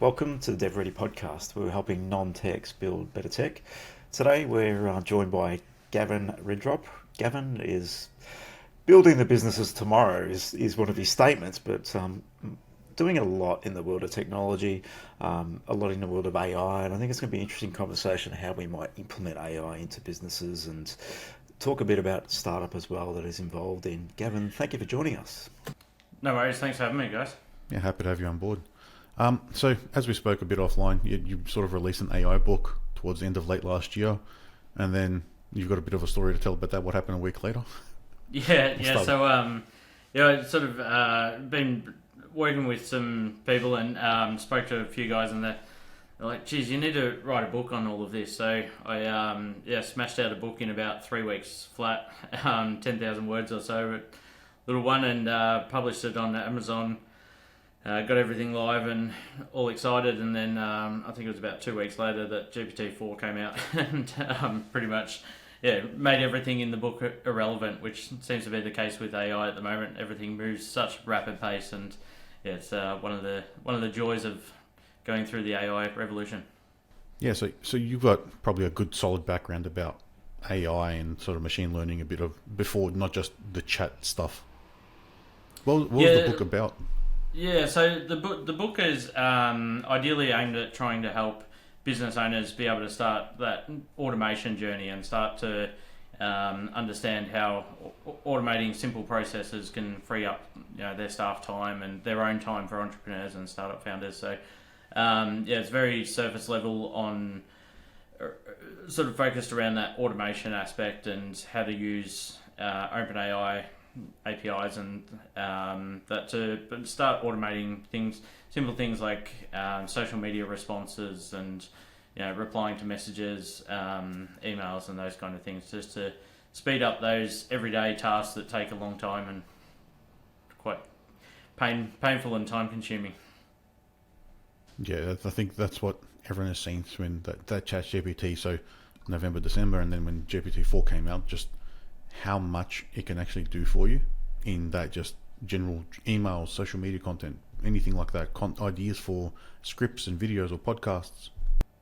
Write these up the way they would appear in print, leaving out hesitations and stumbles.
Welcome to the DevReady Podcast. We're helping non-techs build better tech. Today we're joined by Gavin Reddrop. Gavin is building the businesses tomorrow is one of his statements, but doing a lot in the world of technology, a lot in the world of AI, and I think it's going to be an interesting conversation how we might implement AI into businesses and talk a bit about startup as well that is involved in. Gavin, thank you for joining us. No worries, thanks for having me, guys. Yeah, happy to have you on board. So as we spoke a bit offline, you sort of released an AI book towards the end of late last year, and then you've got a bit of a story to tell about that. What happened a week later? So I sort of been working with some people and spoke to a few guys, and they're like, geez, you need to write a book on all of this. So I smashed out a book in about 3 weeks flat, 10,000 words or so, little one, and published it on Amazon. Got everything live and all excited, and then I think it was about 2 weeks later that GPT-4 came out and pretty much made everything in the book irrelevant, which seems to be the case with AI at the moment. Everything moves such rapid pace, and it's one of the joys of going through the AI revolution. Yeah, so you've got probably a good solid background about AI and sort of machine learning a bit of before, not just the chat stuff. What was the book about? Yeah, so the book is ideally aimed at trying to help business owners be able to start that automation journey and start to understand how automating simple processes can free up their staff time and their own time for entrepreneurs and startup founders. So it's very surface level on sort of focused around that automation aspect and how to use OpenAI APIs and that to start automating things, simple things like social media responses and replying to messages, emails and those kind of things, just to speed up those everyday tasks that take a long time and quite painful and time consuming. Yeah, I think that's what everyone has seen when that ChatGPT, so November, December, and then when GPT-4 came out, just how much it can actually do for you in that just general emails, social media content, anything like that, ideas for scripts and videos or podcasts.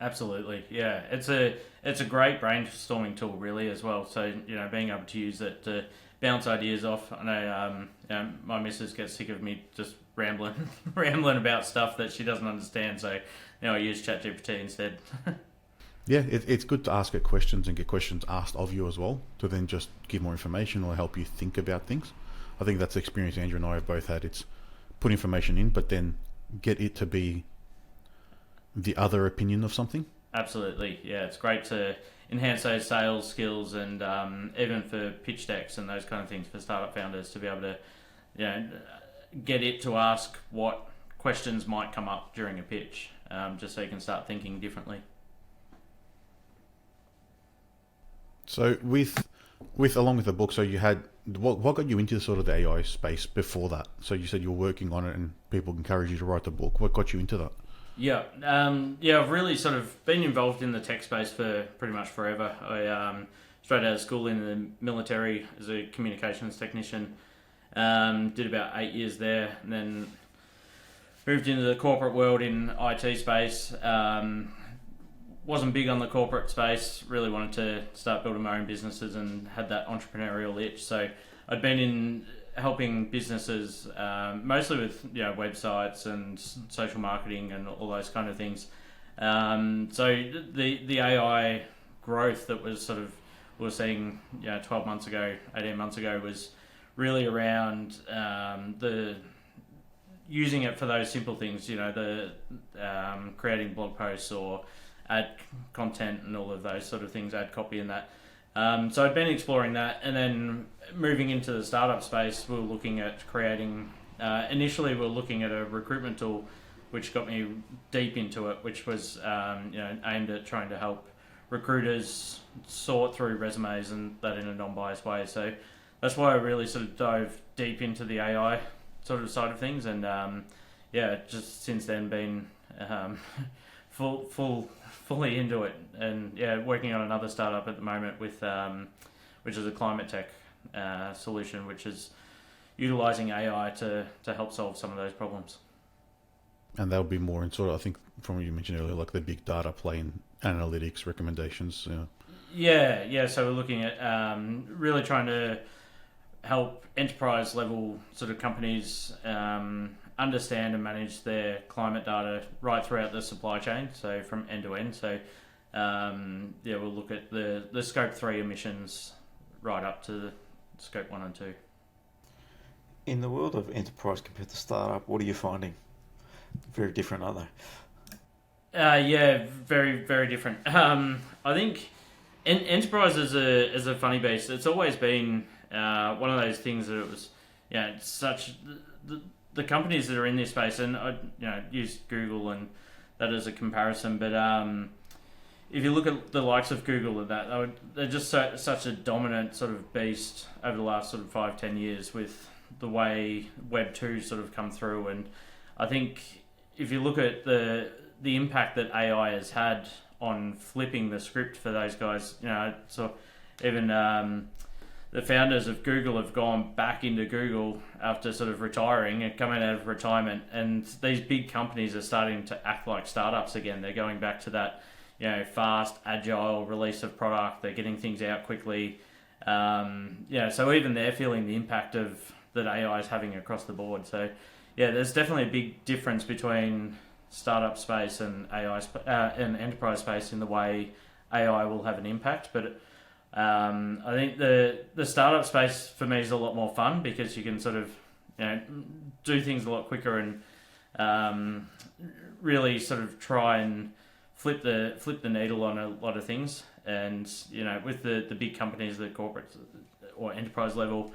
Absolutely, yeah. It's a great brainstorming tool, really, as well. So being able to use it to bounce ideas off. I know my missus gets sick of me just rambling about stuff that she doesn't understand. So I use ChatGPT instead. Yeah, it's good to ask it questions and get questions asked of you as well, to then just give more information or help you think about things. I think that's the experience Andrew and I have both had. It's put information in, but then get it to be the other opinion of something. Absolutely, yeah. It's great to enhance those sales skills and even for pitch decks and those kind of things for startup founders to be able to get it to ask what questions might come up during a pitch, just so you can start thinking differently. So with along with the book, so you had what got you into sort of the AI space before that? So you said you were working on it and people encouraged you to write the book. What got you into that? Yeah, I've really sort of been involved in the tech space for pretty much forever. I straight out of school in the military as a communications technician, did about 8 years there, and then moved into the corporate world in IT space. Wasn't big on the corporate space, really wanted to start building my own businesses and had that entrepreneurial itch. So I'd been in helping businesses, mostly with websites and social marketing and all those kind of things. So the AI growth that was sort of we were seeing 12 months ago, 18 months ago was really around the using it for those simple things, the creating blog posts or ad content and all of those sort of things, ad copy and that. So I'd been exploring that, and then moving into the startup space, we were looking at creating, initially we were looking at a recruitment tool, which got me deep into it, which was aimed at trying to help recruiters sort through resumes and that in a non-biased way. So that's why I really sort of dove deep into the AI sort of side of things, and just since then been fully into it, and working on another startup at the moment with which is a climate tech solution, which is utilizing AI to help solve some of those problems. And that'll be more in sort of, I think, from what you mentioned earlier, like the big data play in analytics, recommendations. Yeah. So we're looking at really trying to help enterprise level sort of companies understand and manage their climate data right throughout the supply chain, so from end to end. So we'll look at the scope 3 emissions right up to the scope 1 and 2. In the world of enterprise compared to startup, what are you finding? Very different, aren't they? Very, very different. I think enterprise is a funny beast. It's always been one of those things that it was, it's such the companies that are in this space, and I use Google and that as a comparison, but if you look at the likes of Google and that, they're just such a dominant sort of beast over the last sort of 5-10 years with the way Web 2 sort of come through. And I think if you look at the impact that AI has had on flipping the script for those guys, so even the founders of Google have gone back into Google after sort of retiring and coming out of retirement, and these big companies are starting to act like startups again. They're going back to that, fast, agile release of product. They're getting things out quickly. So even they're feeling the impact of that AI is having across the board. So there's definitely a big difference between startup space and AI and enterprise space in the way AI will have an impact. But I think the startup space for me is a lot more fun because you can sort of do things a lot quicker and really sort of try and flip the needle on a lot of things. And with the big companies, the corporate or enterprise level,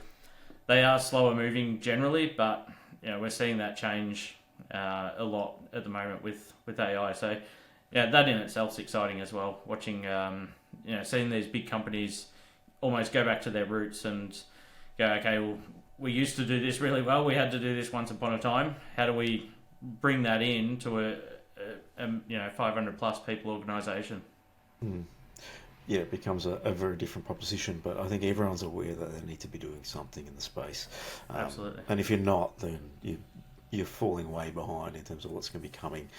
they are slower moving generally, but we're seeing that change a lot at the moment with AI. So that in itself is exciting as well. Watching seeing these big companies almost go back to their roots and go, okay, well, we used to do this really well. We had to do this once upon a time. How do we bring that in to a 500 plus people organisation? Yeah, it becomes a very different proposition, but I think everyone's aware that they need to be doing something in the space. Absolutely. And if you're not, then you're falling way behind in terms of what's going to be coming.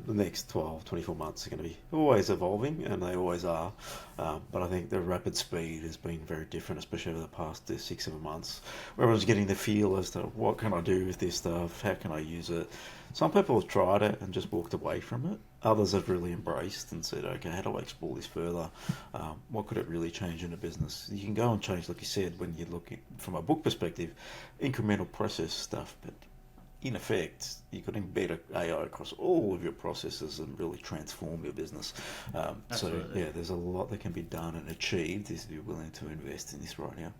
The next 12, 24 months are going to be always evolving, and they always are. But I think the rapid speed has been very different, especially over the past 6-7 months, where everyone's getting the feel as to what can I do with this stuff, how can I use it. Some people have tried it and just walked away from it. Others have really embraced and said, okay, how do I explore this further? What could it really change in a business? You can go and change, like you said, when you're looking from a book perspective, incremental process stuff, but in effect, you could embed AI across all of your processes and really transform your business. There's a lot that can be done and achieved if you're willing to invest in this right now.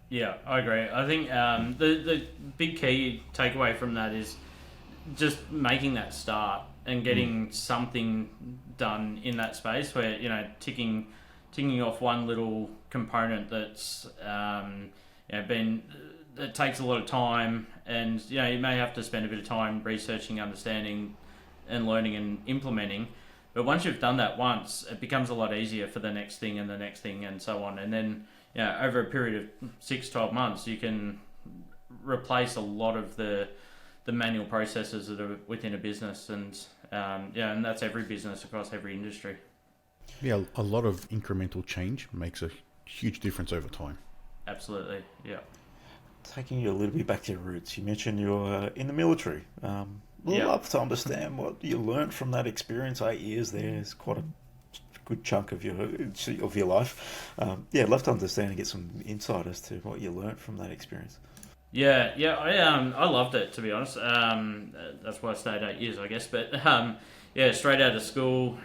Yeah, I agree. I think the big key takeaway from that is just making that start and getting something done in that space where, ticking off one little component that's that takes a lot of time, and you may have to spend a bit of time researching, understanding and learning and implementing, but once you've done that once, it becomes a lot easier for the next thing and the next thing and so on. And then over a period of 6-12 months you can replace a lot of the manual processes that are within a business, and and that's every business across every industry. A lot of incremental change makes a huge difference over time. Absolutely. Taking you a little bit back to your roots, you mentioned you're in the military. We'd love to understand what you learned from that experience. 8 years there is quite a good chunk of your life. I'd love to understand and get some insight as to what you learned from that experience. I loved it, to be honest. That's why I stayed 8 years, I guess. But straight out of school,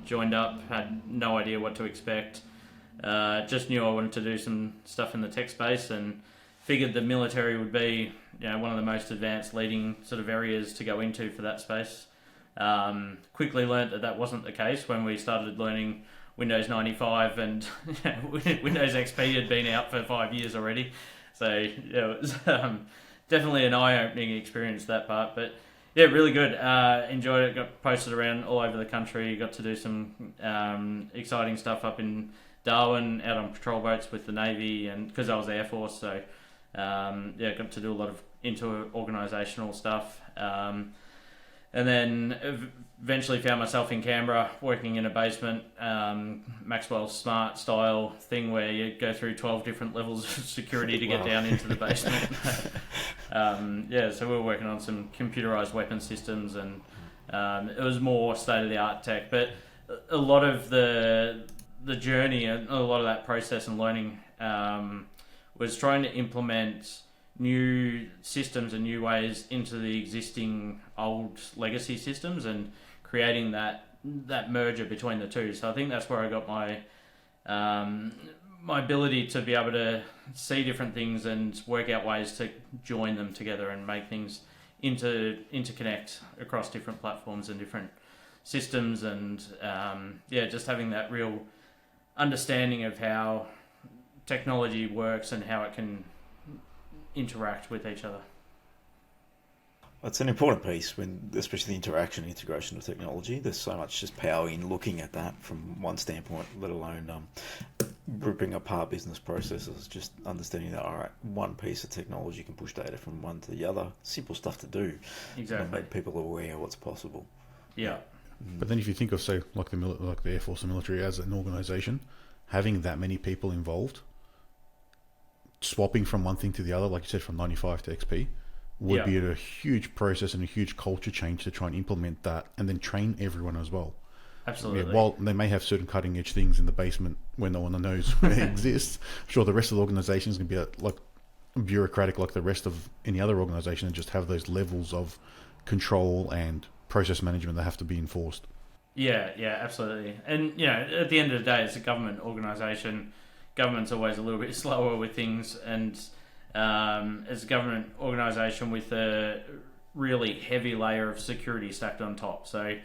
joined up, had no idea what to expect. Just knew I wanted to do some stuff in the tech space, and figured the military would be one of the most advanced leading sort of areas to go into for that space. Quickly learnt that wasn't the case when we started learning Windows 95, and Windows XP had been out for 5 years already. So it was definitely an eye-opening experience, that part. But really good. Enjoyed it. Got posted around all over the country. Got to do some exciting stuff up in Darwin, out on patrol boats with the Navy, and because I was Air Force, so got to do a lot of inter-organisational stuff. And then eventually found myself in Canberra working in a basement, Maxwell Smart style thing where you go through 12 different levels of security to get down into the basement. So we were working on some computerized weapon systems, and it was more state-of-the-art tech. But a lot of the journey and a lot of that process and learning was trying to implement new systems and new ways into the existing old legacy systems and creating that merger between the two. So I think that's where I got my my ability to be able to see different things and work out ways to join them together and make things interconnect across different platforms and different systems, and just having that real understanding of how technology works and how it can interact with each other. It's an important piece, especially the interaction and integration of technology. There's so much just power in looking at that from one standpoint, let alone ripping apart business processes. Just understanding that, all right, one piece of technology can push data from one to the other. Simple stuff to do. Exactly. And make people aware of what's possible. Yeah. But then if you think of, say, like the Air Force and military as an organisation, having that many people involved, swapping from one thing to the other, like you said, from 95 to XP, would be a huge process and a huge culture change to try and implement that and then train everyone as well. Absolutely. Yeah, while they may have certain cutting edge things in the basement where no one knows it exists, sure, the rest of the organisation is going to be like bureaucratic like the rest of any other organisation, and just have those levels of control and process management that have to be enforced. Yeah, absolutely. And, at the end of the day, it's a government organisation. Government's always a little bit slower with things, and as a government organisation with a really heavy layer of security stacked on top. So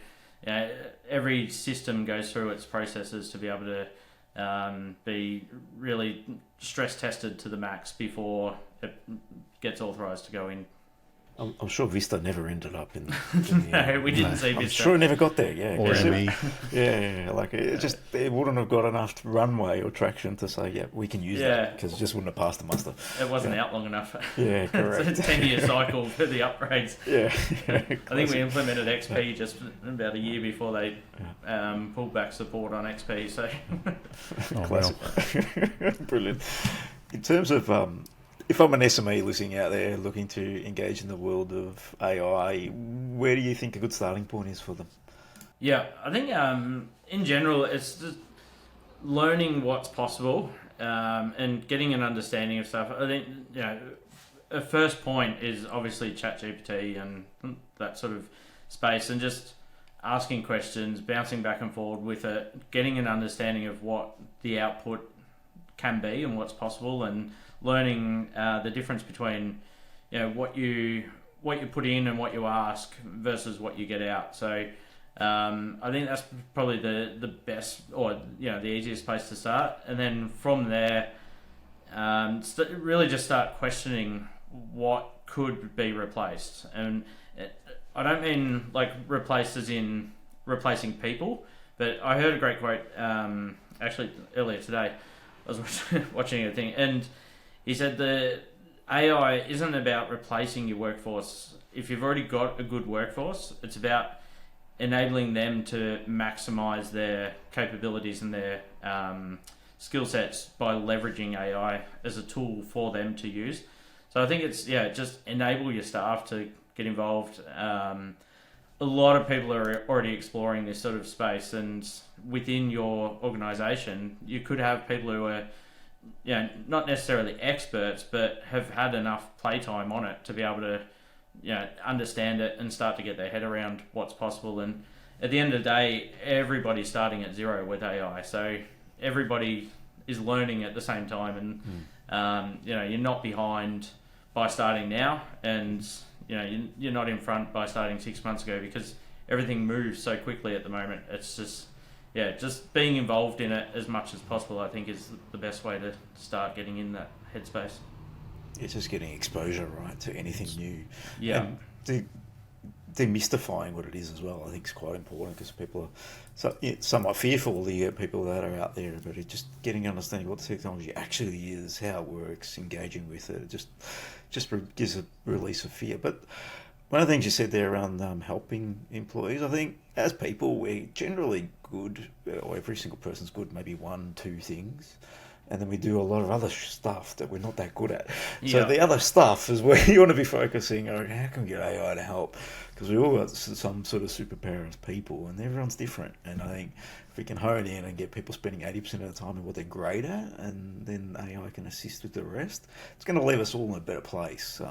every system goes through its processes to be able to be really stress tested to the max before it gets authorised to go in. I'm sure Vista never ended up in No, we didn't see Vista. I'm sure it never got there, yeah. Or ME. Like it wouldn't have got enough runway or traction to say, yeah, we can use that, because it just wouldn't have passed the muster. It wasn't out long enough. Yeah, correct. It's a 10-year cycle for the upgrades. Yeah. I think we implemented XP just about a year before they pulled back support on XP. So, Classic. Brilliant. In terms of if I'm an SME listening out there looking to engage in the world of AI, where do you think a good starting point is for them? Yeah, I think in general it's just learning what's possible and getting an understanding of stuff. I think a first point is obviously ChatGPT and that sort of space, and just asking questions, bouncing back and forward with it, getting an understanding of what the output can be and what's possible, and learning the difference between what you put in and what you ask versus what you get out. So I think that's probably the best, or the easiest place to start, and then from there really just start questioning what could be replaced. And I don't mean like replaced as in replacing people, but I heard a great quote actually earlier today. I was watching a thing, and he said the AI isn't about replacing your workforce. If you've already got a good workforce, it's about enabling them to maximize their capabilities and their skill sets by leveraging AI as a tool for them to use. So I think it's, just enable your staff to get involved. A lot of people are already exploring this sort of space, and within your organization, you could have people who are not necessarily experts, but have had enough playtime on it to be able to, understand it and start to get their head around what's possible. And at the end of the day, everybody's starting at zero with AI, so everybody is learning at the same time. And you're not behind by starting now, and you're not in front by starting 6 months ago, because everything moves so quickly at the moment. It's just being involved in it as much as possible, I think, is the best way to start getting in that headspace. It's just getting exposure, right, to anything new. Yeah. And demystifying what it is as well, I think, is quite important, because people are somewhat fearful. The people that are out there, but just getting an understanding what the technology actually is, how it works, engaging with it, it just gives a release of fear. But One of the things you said there around helping employees, I think as people, we're generally good, or every single person's good, maybe 1-2 things. And then we do a lot of other stuff that we're not that good at. So the other stuff is where you want to be focusing on how can we get AI to help? Because we all got some sort of superpower as people, and everyone's different. And I think if we can hone in and get people spending 80% of the time on what they're great at, and then AI can assist with the rest, it's going to leave us all in a better place.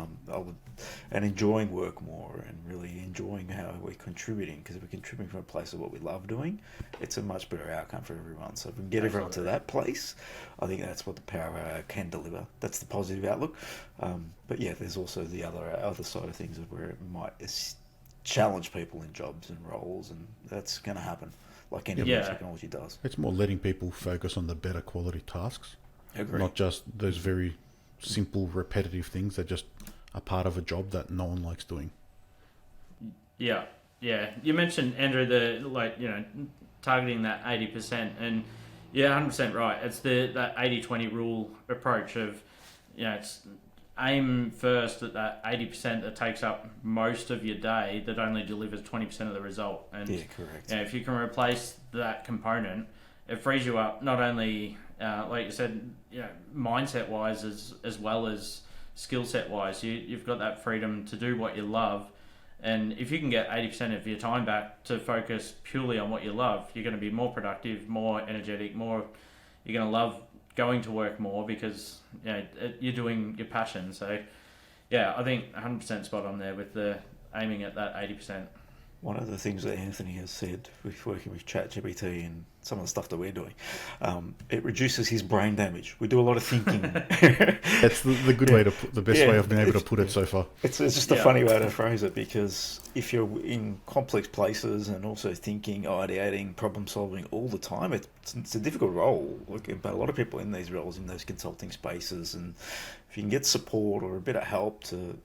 And enjoying work more, and really enjoying how we're contributing. Because if we're contributing from a place of what we love doing, it's a much better outcome for everyone. So if we can get everyone to that place, I think that's what the power of AI can deliver. That's the positive outlook. But yeah, there's also the other side of things where it might challenge people in jobs and roles, and that's going to happen, like any technology does. It's more letting people focus on the better quality tasks, Agreed. Not just those very simple, repetitive things that just are part of a job that no one likes doing. Yeah. You mentioned, Andrew, targeting that 80%, and 100% right. It's that 80-20 rule approach of, it's aim first at that 80% that takes up most of your day that only delivers 20% of the result. And correct. If you can replace that component, it frees you up not only, like you said, mindset wise as well as skill set wise. You've got that freedom to do what you love. And if you can get 80% of your time back to focus purely on what you love, you're going to be more productive, more energetic, you're going to love going to work more because you're doing your passion. So, I think 100% spot on there with the aiming at that 80%. One of the things that Anthony has said with working with ChatGPT and some of the stuff that we're doing, it reduces his brain damage. We do a lot of thinking. That's the good way to put, the best way I've been able to put it so far. It's just a funny way to phrase it, because if you're in complex places and also thinking, ideating, problem solving all the time, it's a difficult role. But a lot of people in these roles, in those consulting spaces, and if you can get support or a bit of help to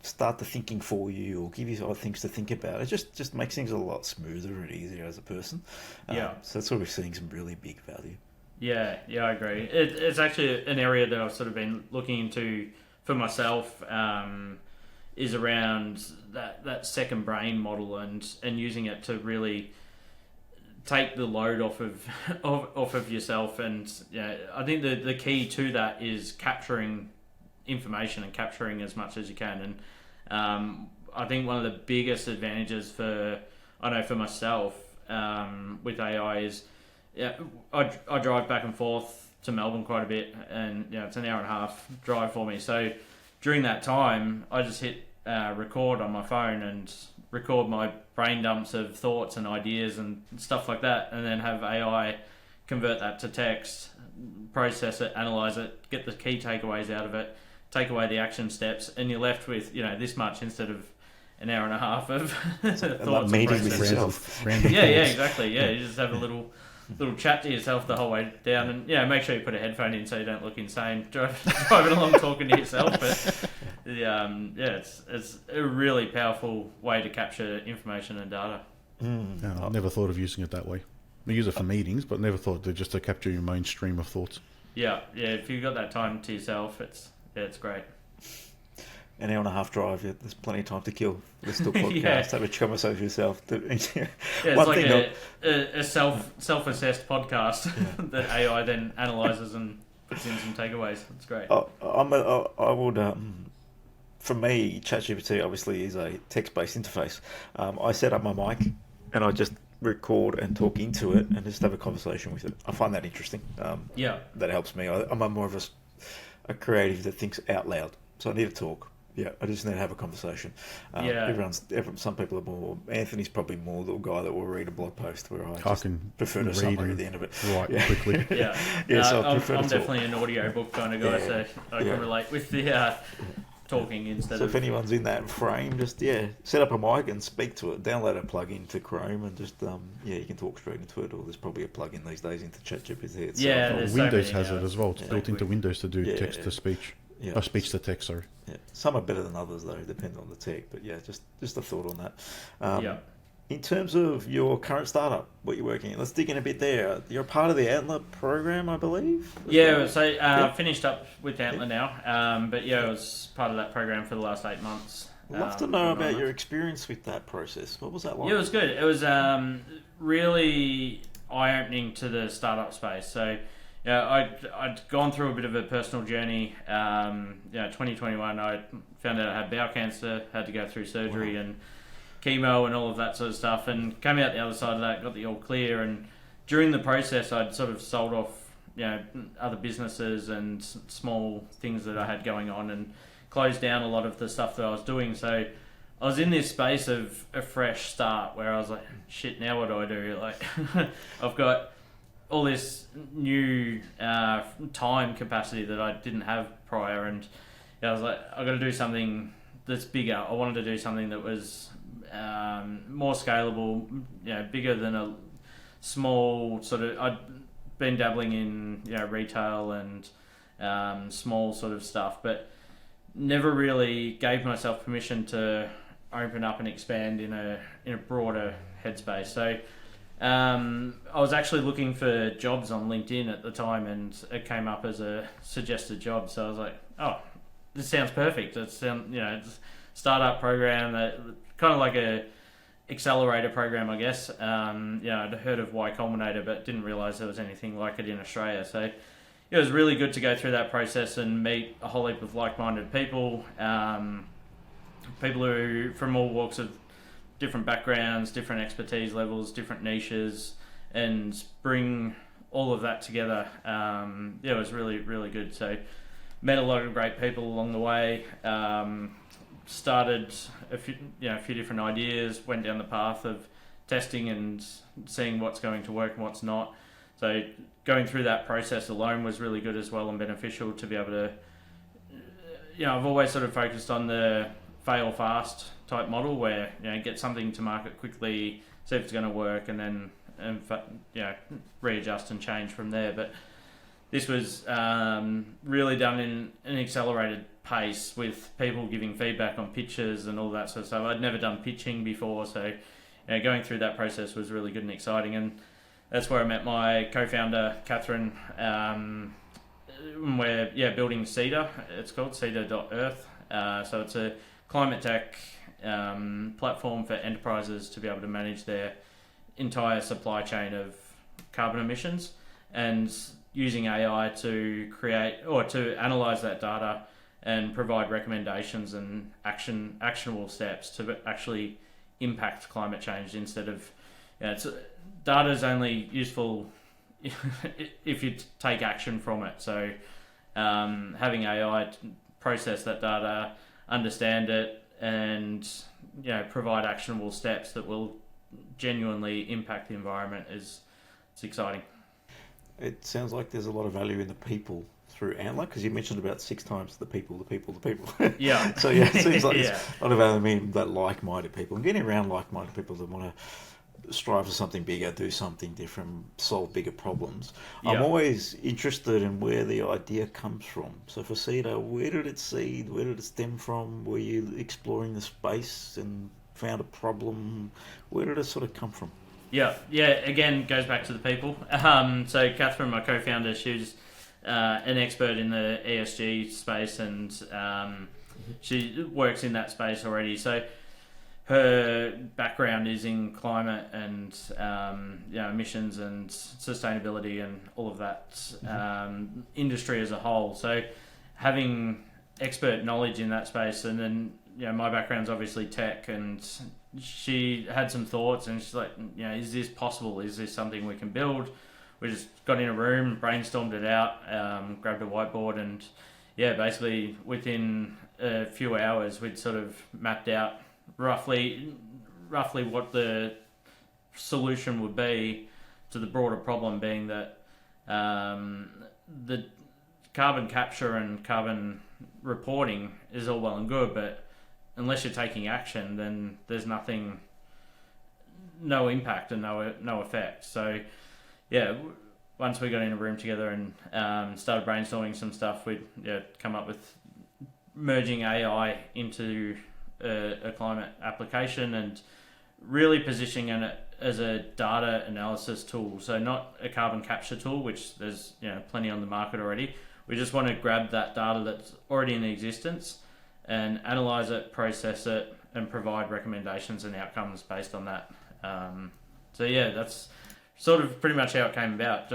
start the thinking for you or give you other things to think about, it just makes things a lot smoother and easier as a person. So that's where we're seeing some really big value. I agree. It's actually an area that I've sort of been looking into for myself, is around that second brain model and using it to really take the load off of yourself. And I think the key to that is capturing information and capturing as much as you can. And I think one of the biggest advantages for myself with AI is I drive back and forth to Melbourne quite a bit, and it's an hour and a half drive for me. So during that time, I just hit record on my phone and record my brain dumps of thoughts and ideas and stuff like that, and then have AI convert that to text, process it, analyze it, get the key takeaways out of it, take away the action steps, and you're left with this much instead of an hour and a half of thoughts and meeting with processes. yourself. Exactly. You just have a little chat to yourself the whole way down, and make sure you put a headphone in so you don't look insane driving along talking to yourself. But it's a really powerful way to capture information and data. I never thought of using it that way. We use it for meetings, but never thought just to capture your main stream of thoughts. If you've got that time to yourself, it's great. An hour and a half drive, there's plenty of time to kill. Let's do a podcast, have a conversation with yourself. It's like a self-assessed podcast that AI then analyzes and puts in some takeaways. It's great. For me, ChatGPT obviously is a text-based interface. I set up my mic and I just record and talk into it and just have a conversation with it. I find that interesting. That helps me. I'm more of a creative that thinks out loud, so I need to talk. I just need to have a conversation. Some people are more. Anthony's probably more the guy that will read a blog post, where I can prefer to summary at the end of it quickly. So I'm definitely an audiobook kind of guy, so I can relate with the talking instead of. So if anyone's in that frame, just set up a mic and speak to it. Download a plugin to Chrome and just you can talk straight into it. Or there's probably a plugin these days into ChatGPT itself. Windows has it as well. It's built into Windows to do text to speech. Speech to text, sorry. Some are better than others, though, depending on the tech. But just a thought on that. In terms of your current startup, what you're working in, let's dig in a bit there. You're a part of the Antler program, I believe? Finished up with Antler now. But I was part of that program for the last 8 months. I'd love to know about your experience with that process. What was that like? Yeah, it was good. It was really eye-opening to the startup space. So, I'd gone through a bit of a personal journey. 2021, I found out I had bowel cancer, had to go through surgery and chemo and all of that sort of stuff, and came out the other side of that, got the all clear. And during the process, I'd sort of sold off, other businesses and small things that I had going on, and closed down a lot of the stuff that I was doing. So I was in this space of a fresh start where I was like, shit, now what do I do? Like, I've got all this new time capacity that I didn't have prior, and I was like, I've got to do something that's bigger. I wanted to do something that was more scalable, bigger than a small sort of. I'd been dabbling in retail and small sort of stuff, but never really gave myself permission to open up and expand in a broader headspace. So I was actually looking for jobs on LinkedIn at the time, and it came up as a suggested job. So I was like, oh, this sounds perfect. It's it's a startup program, that kind of like a accelerator program, I guess. I'd heard of Y Combinator, but didn't realize there was anything like it in Australia. So it was really good to go through that process and meet a whole heap of like-minded people, people who from all walks of different backgrounds, different expertise levels, different niches, and bring all of that together. It was really, really good. So met a lot of great people along the way. Started a few different ideas, went down the path of testing and seeing what's going to work and what's not. So going through that process alone was really good as well, and beneficial to be able to, I've always sort of focused on the fail fast type model where, get something to market quickly, see if it's going to work, and then, readjust and change from there. But this was really done in an accelerated pace with people giving feedback on pitches and all that sort of stuff. I'd never done pitching before, so going through that process was really good and exciting. And that's where I met my co-founder, Catherine. We're building Cedar. It's called Cedar.Earth. So it's a climate tech platform for enterprises to be able to manage their entire supply chain of carbon emissions, and using AI to create or to analyze that data and provide recommendations and actionable steps to actually impact climate change, instead of data is only useful if you take action from it. So having AI process that data, understand it, and provide actionable steps that will genuinely impact the environment it's exciting. It sounds like there's a lot of value in the people through Antler, because you mentioned about 6 times the people. Yeah. So it seems like there's a lot of value in that like-minded people, and getting around like-minded people that want to strive for something bigger, do something different, solve bigger problems. Yeah. I'm always interested in where the idea comes from. So for Cedar, where did it seed? Where did it stem from? Were you exploring the space and found a problem? Where did it sort of come from? Yeah. Again, goes back to the people. So Catherine, my co-founder, she's an expert in the ESG space, and she works in that space already. So her background is in climate and emissions and sustainability and all of that industry as a whole. So having expert knowledge in that space, and then my background's obviously tech, and she had some thoughts, and she's like, is this possible? Is this something we can build? We just got in a room, brainstormed it out, grabbed a whiteboard, and basically within a few hours we'd sort of mapped out roughly what the solution would be to the broader problem, being that the carbon capture and carbon reporting is all well and good, but unless you're taking action, then there's no impact and no effect. So once we got in a room together and started brainstorming some stuff, we'd come up with merging AI into a climate application and really positioning it as a data analysis tool. So not a carbon capture tool, which there's plenty on the market already. We just want to grab that data that's already in existence and analyze it, process it, and provide recommendations and outcomes based on that. So yeah, that's sort of pretty much how it came about.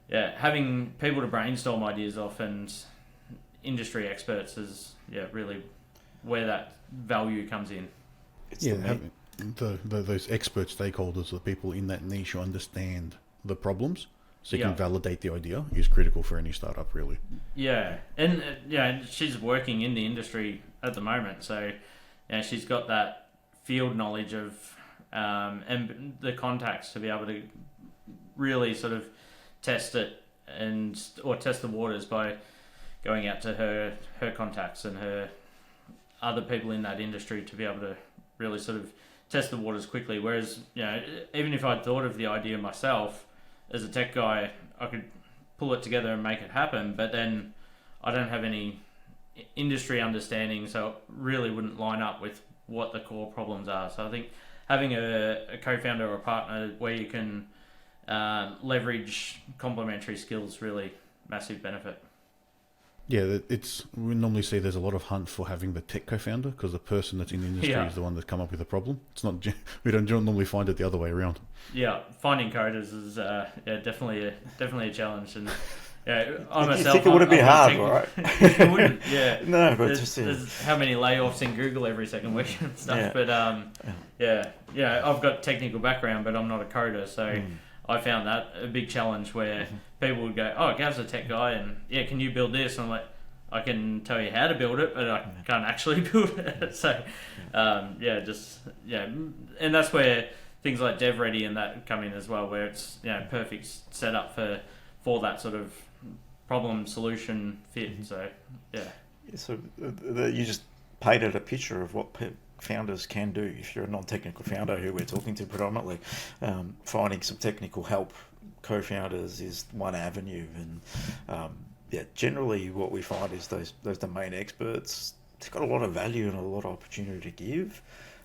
Having people to brainstorm ideas off and industry experts is really where that value comes in. It's having those expert stakeholders, the people in that niche who understand the problems, so you can validate the idea, is critical for any startup, really. Yeah, and she's working in the industry at the moment, so she's got that field knowledge of and the contacts to be able to really sort of test it or test the waters by going out to her contacts and her other people in that industry to be able to really sort of test the waters quickly. Whereas, even if I'd thought of the idea myself as a tech guy, I could pull it together and make it happen, but then I don't have any industry understanding, so it really wouldn't line up with what the core problems are. So I think having a co-founder or a partner where you can leverage complementary skills, really massive benefit. Yeah, we normally see there's a lot of hunt for having the tech co-founder, because the person that's in the industry is the one that's come up with the problem. It's not, we don't normally find it the other way around. Yeah, finding coders is definitely a challenge, and I myself. You think it wouldn't be hard, right? It wouldn't. Yeah. No, but there's how many layoffs in Google every second week and stuff. Yeah. But I've got technical background, but I'm not a coder, so. I found that a big challenge where people would go, "Oh, Gav's a tech guy, and can you build this?" And I'm like, "I can tell you how to build it, but I can't actually build it." So, and that's where things like DevReady and that come in as well, where it's perfect setup for that sort of problem solution fit. So So you just painted a picture of what founders can do. If you're a non-technical founder, who we're talking to predominantly, finding some technical help, co-founders is one avenue, and generally what we find is those domain experts, they've got a lot of value and a lot of opportunity to give.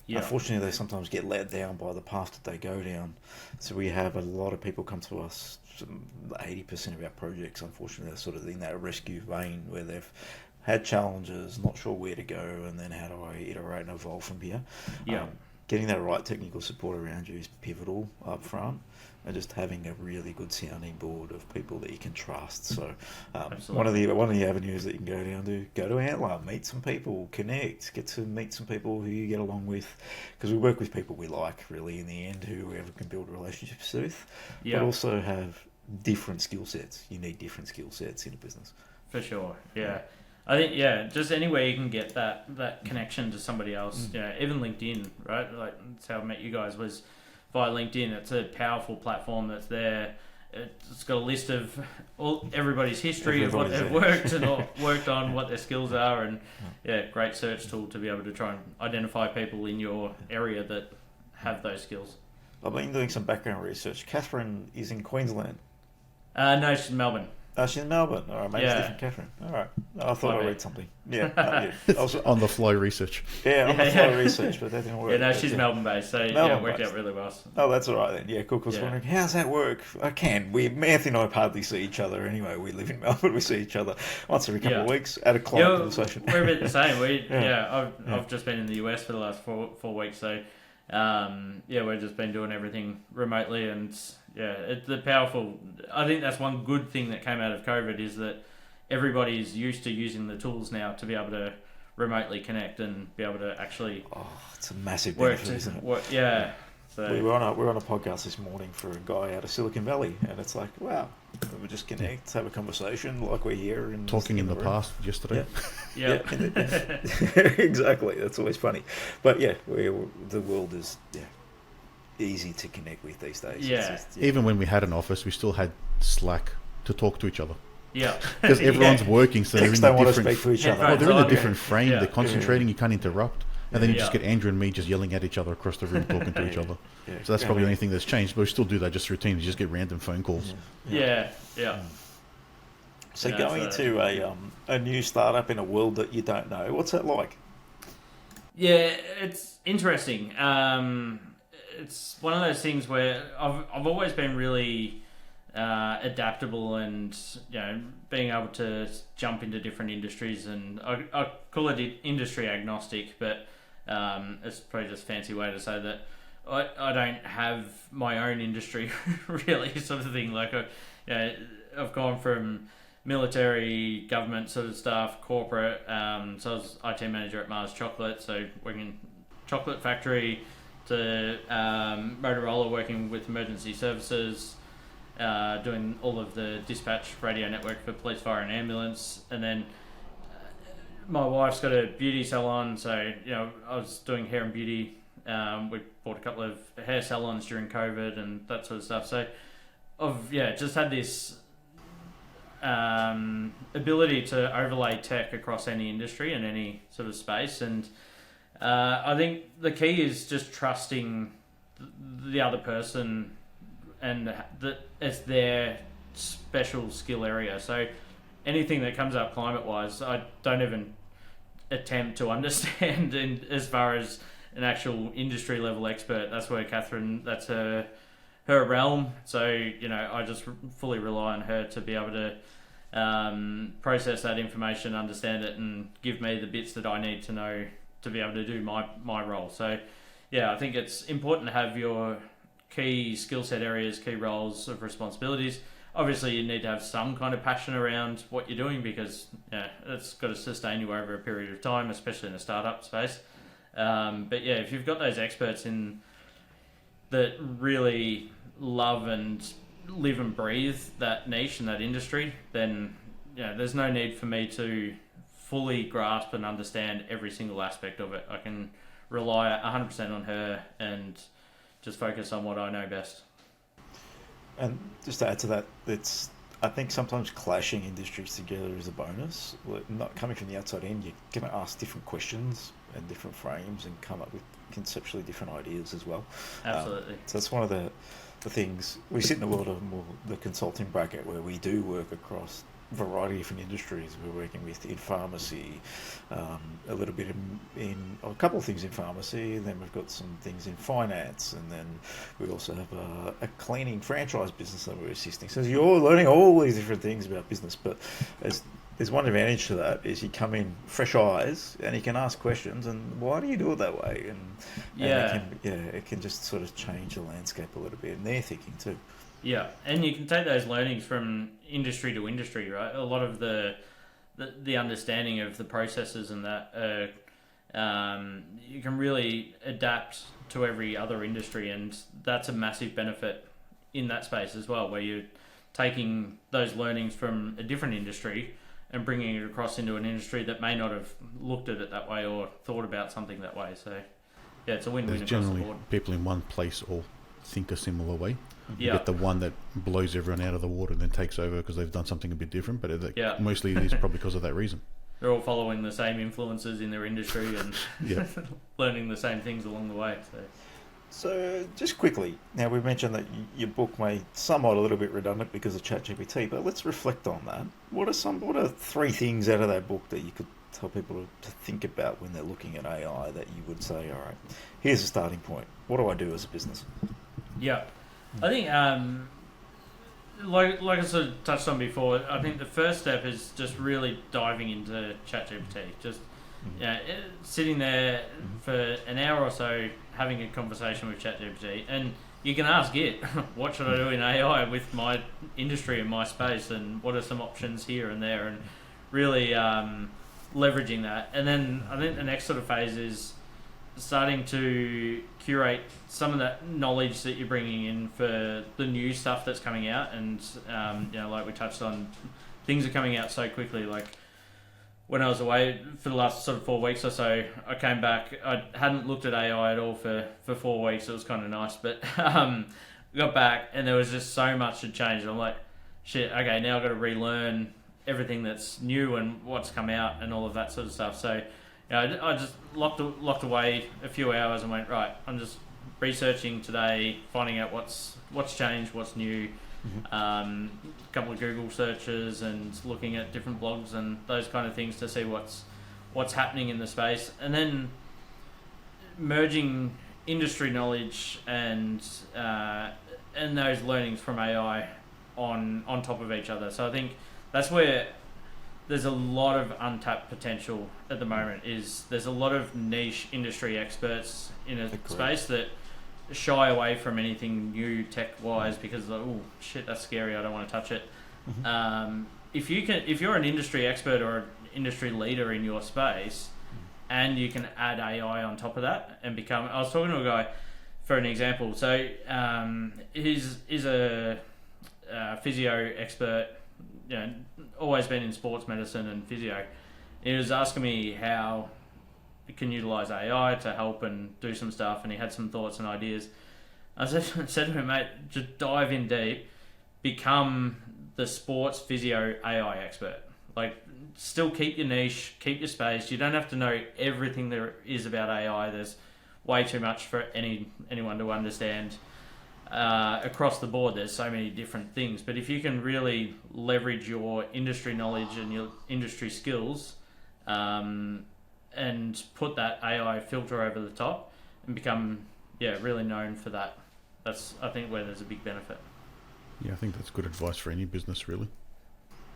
Unfortunately, they sometimes get let down by the path that they go down. So we have a lot of people come to us. 80% of our projects, unfortunately, are sort of in that rescue vein where they've had challenges, not sure where to go, and then how do I iterate and evolve from here. Getting that right technical support around you is pivotal up front, and just having a really good sounding board of people that you can trust. So one of the avenues that you can go to Antler, meet some people, connect, get to meet some people who you get along with, because we work with people we like, really, in the end, who we can build relationships with, but also have different skill sets. You need different skill sets in a business. For sure, I think, just anywhere you can get that connection to somebody else, even LinkedIn, right? Like, that's how I met you guys, was via LinkedIn. It's a powerful platform that's there. It's got a list of everybody's history of what they've worked and worked on, what their skills are, and great search tool to be able to try and identify people in your area that have those skills. I've been doing some background research. Catherine is in Queensland. No, she's in Melbourne. Oh, she's in Melbourne. All right, maybe it's different Catherine. All right. I thought I read something. I was on the fly research. On the fly research, but that didn't work. She's Melbourne based, so it worked out really well. Oh, that's all right then. Yeah, cool. I was wondering, how's that work? Anthony and I hardly see each other anyway. We live in Melbourne. We see each other once every couple of weeks at a client conversation. We're a bit the same. I've just been in the US for the last four weeks, so we've just been doing everything remotely, and it's the powerful. I think that's one good thing that came out of COVID, is that everybody's used to using the tools now to be able to remotely connect and be able to actually. Oh, it's a massive benefit, isn't it? So we were on a podcast this morning for a guy out of Silicon Valley, and it's like, wow, we just connect, have a conversation like we're here and talking in the past yesterday. Exactly. That's always funny, but the world is easy to connect with these days. Even when we had an office, we still had Slack to talk to each other. Yeah, because everyone's working, so they're in a different. Speak to each other. Oh, they're in a different frame. They're concentrating. You can't interrupt. And then you just get Andrew and me just yelling at each other across the room, talking to each other. So that's probably the only thing that's changed. But we still do that just routine. You just get random phone calls. So going into a new startup in a world that you don't know, what's that like? Yeah, it's interesting. It's one of those things where I've always been really adaptable and being able to jump into different industries, and I call it industry agnostic, but it's probably just a fancy way to say that I don't have my own industry really, sort of thing. Like I've gone from military, government sort of stuff, corporate. So I was IT manager at Mars Chocolate, so working in chocolate factory, to Motorola, working with emergency services, doing all of the dispatch radio network for police, fire and ambulance. And then my wife's got a beauty salon, so I was doing hair and beauty. We bought a couple of hair salons during COVID and that sort of stuff. So I've just had this ability to overlay tech across any industry and any sort of space. And I think the key is just trusting the other person and that it's their special skill area. So anything that comes up climate-wise, I don't even attempt to understand as far as an actual industry level expert. That's where Catherine, that's her realm. So I just fully rely on her to be able to process that information, understand it, and give me the bits that I need to know to be able to do my role. So I think it's important to have your key skill set areas, key roles of responsibilities. Obviously you need to have some kind of passion around what you're doing, because it's got to sustain you over a period of time, especially in a startup space. But if you've got those experts that really love and live and breathe that niche and that industry, then there's no need for me to fully grasp and understand every single aspect of it. I can rely 100% on her and just focus on what I know best. And just to add to that, I think sometimes clashing industries together is a bonus. Not coming from the outside in, you're going to ask different questions and different frames and come up with conceptually different ideas as well. Absolutely. So that's one of the things. We sit in the world of more the consulting bracket, where we do work across a variety of different industries. We're working in pharmacy, a little bit in a couple of things in pharmacy, and then we've got some things in finance, and then we also have a cleaning franchise business that we're assisting. So you're learning all these different things about business, but there's one advantage to that, is you come in fresh eyes and you can ask questions, and why do you do it that way? And it can just sort of change the landscape a little bit, and their thinking too. Yeah, and you can take those learnings from industry to industry, right? A lot of the understanding of the processes and that you can really adapt to every other industry, and that's a massive benefit in that space as well, where you're taking those learnings from a different industry and bringing it across into an industry that may not have looked at it that way or thought about something that way. So it's a win-win across the board. Generally, people in one place all think a similar way. Yeah. You get the one that blows everyone out of the water and then takes over because they've done something a bit different, but mostly it is probably because of that reason. They're all following the same influences in their industry and learning the same things along the way. So just quickly, now we mentioned that your book may somewhat a little bit redundant because of ChatGPT, but let's reflect on that. What are 3 things out of that book that you could tell people to think about when they're looking at AI that you would say, all right, here's a starting point. What do I do as a business? Yeah. I think, like I sort of touched on before, I think the first step is just really diving into ChatGPT. Just sitting there for an hour or so, having a conversation with ChatGPT, and you can ask it, what should I do in AI with my industry and my space, and what are some options here and there, and really leveraging that. And then I think the next sort of phase is starting to curate some of that knowledge that you're bringing in for the new stuff that's coming out. And like we touched on, things are coming out so quickly. Like when I was away for the last sort of 4 weeks or so, I came back, I hadn't looked at AI at all for 4 weeks. It was kind of nice, but got back and there was just so much had changed. I'm like, shit, okay, now I've got to relearn everything that's new and what's come out and all of that sort of stuff. So I just locked away a few hours and went, right, I'm just researching today, finding out what's changed, what's new, a couple of Google searches and looking at different blogs and those kind of things to see what's happening in the space, and then merging industry knowledge and those learnings from AI on top of each other. So I think that's where there's a lot of untapped potential at the moment. There's a lot of niche industry experts in a space that shy away from anything new tech-wise because oh shit, that's scary, I don't want to touch it. If you're an industry expert or an industry leader in your space, and you can add AI on top of that and become. I was talking to a guy for an example. So he's a physio expert. Always been in sports medicine and physio. He was asking me how you can utilize AI to help and do some stuff, and he had some thoughts and ideas. I said to him, mate, just dive in deep, become the sports physio AI expert. Like, still keep your niche, keep your space. You don't have to know everything there is about AI. There's way too much for anyone to understand. Across the board, there's so many different things. But if you can really leverage your industry knowledge and your industry skills, and put that AI filter over the top and become really known for that, that's, I think, where there's a big benefit. Yeah, I think that's good advice for any business, really.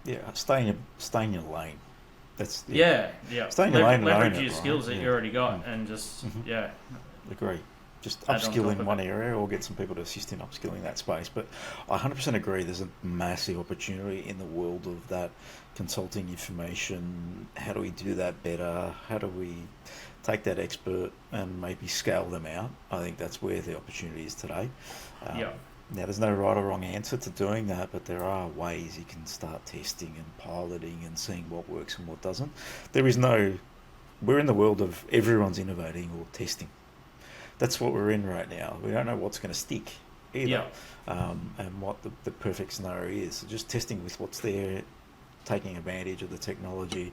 Yeah, stay in your lane. That's yeah. Stay in your lane and leverage own your it, skills right? that you already got, and just Agree. Just add on upskill top in of one it. area or get some people to assist in upskilling that space. But I 100% agree there's a massive opportunity in the world of that consulting information. How do we do that better? How do we take that expert and maybe scale them out? I think that's where the opportunity is today. Now, there's no right or wrong answer to doing that, but there are ways you can start testing and piloting and seeing what works and what doesn't. We're in the world of everyone's innovating or testing. That's what we're in right now. We don't know what's going to stick either, and what the perfect scenario is. So just testing with what's there, taking advantage of the technology,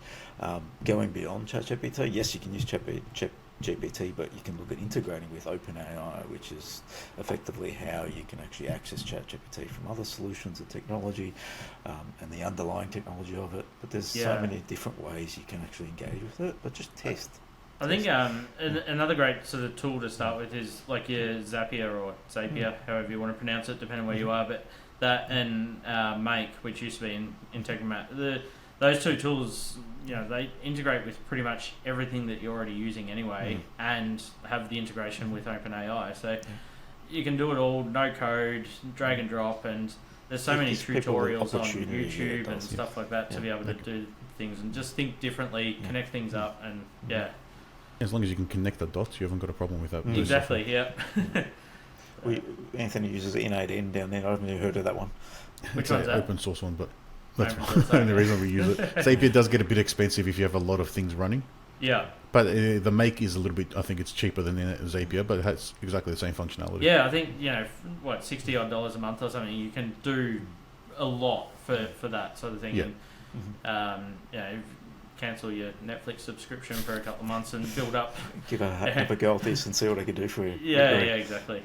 going beyond ChatGPT. Yes, you can use ChatGPT, but you can look at integrating with OpenAI, which is effectively how you can actually access ChatGPT from other solutions of technology, and the underlying technology of it. But there's so many different ways you can actually engage with it, but just test. I think another great sort of tool to start with is like your Zapier or Zapier, however you want to pronounce it, depending where you are. But that and Make, which used to be in Integromat, those two tools, they integrate with pretty much everything that you're already using anyway, and have the integration with OpenAI. So you can do it all, no code, drag and drop, and there's so many tutorials on YouTube and stuff like that to be able to do things and just think differently, connect things up, and As long as you can connect the dots, you haven't got a problem with that. Exactly, Anthony uses N8N down there. I've never heard of that one. Which one's that? Open source one, but that's the only reason we use it. Zapier does get a bit expensive if you have a lot of things running. Yeah. But the Make is a little bit, I think it's cheaper than Zapier, but it has exactly the same functionality. Yeah, I think, $60 odd a month or something, you can do a lot for that sort of thing. Yeah. And, cancel your Netflix subscription for a couple of months and build up. Have a go at this and see what I can do for you. Yeah, exactly.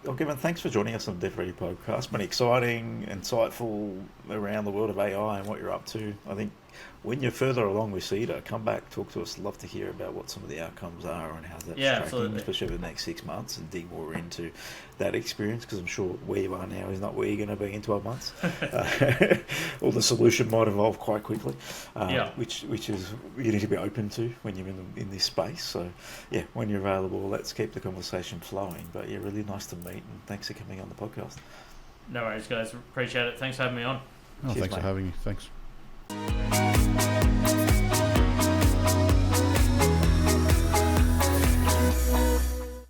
Well, Gavin, thanks for joining us on the DevReady Podcast. Been exciting, insightful around the world of AI and what you're up to. I think when you're further along with Cedar, come back, talk to us. Love to hear about what some of the outcomes are and how that's tracking, especially over the next 6 months, and dig more into that experience, because I'm sure where you are now is not where you're going to be in 12 months. Or the solution might evolve quite quickly, which is you need to be open to when you're in this space. So, when you're available, let's keep the conversation flowing. But really nice to meet, and thanks for coming on the podcast. No worries, guys. Appreciate it. Thanks for having me on. Cheers, thanks for having me. Thanks.